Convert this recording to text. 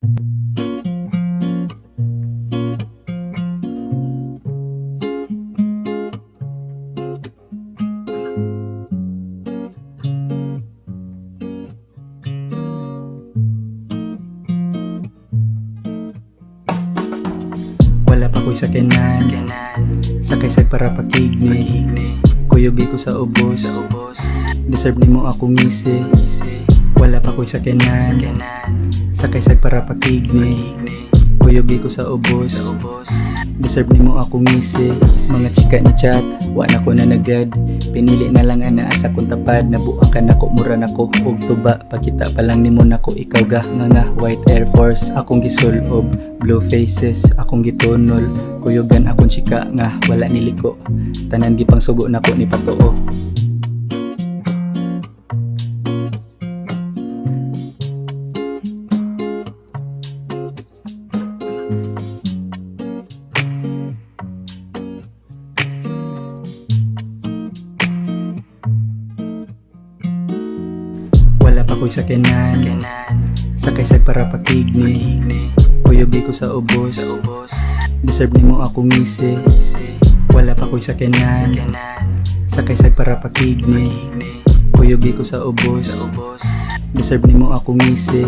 Wala pa ko'y sakyanan, sakay-sag para pakigni. Kuyugi ko sa ubos, deserve nimo akong ngisi. Wala pa ko'y sakyanan, sakay-sag para pakigni. Kuyugi ko sa ubos, deserve nimo akong ngisi. Mga chika ni chat, wa na ko na nagad. Pinili na lang ana asa kong tapad. Nabuang ka nako, mura nako og tuba. Pakita pa lang nimo nako, ikaw ga nga white Air Force. Akong gisulob, blue faces, akong gitunol. Kuyugan akong chika nga wala niliko. Tanan gipang sugo nako ni patuo. Wala pa ko'y sakyanan, sakay-sag para pakigni. Kuyugi ko sa ubos, deserve nimo akong ngisi. Wala pa ko'y sakyanan, sakay-sag para pakigni. Kuyugi ko sa ubos, deserve nimo akong ngisi.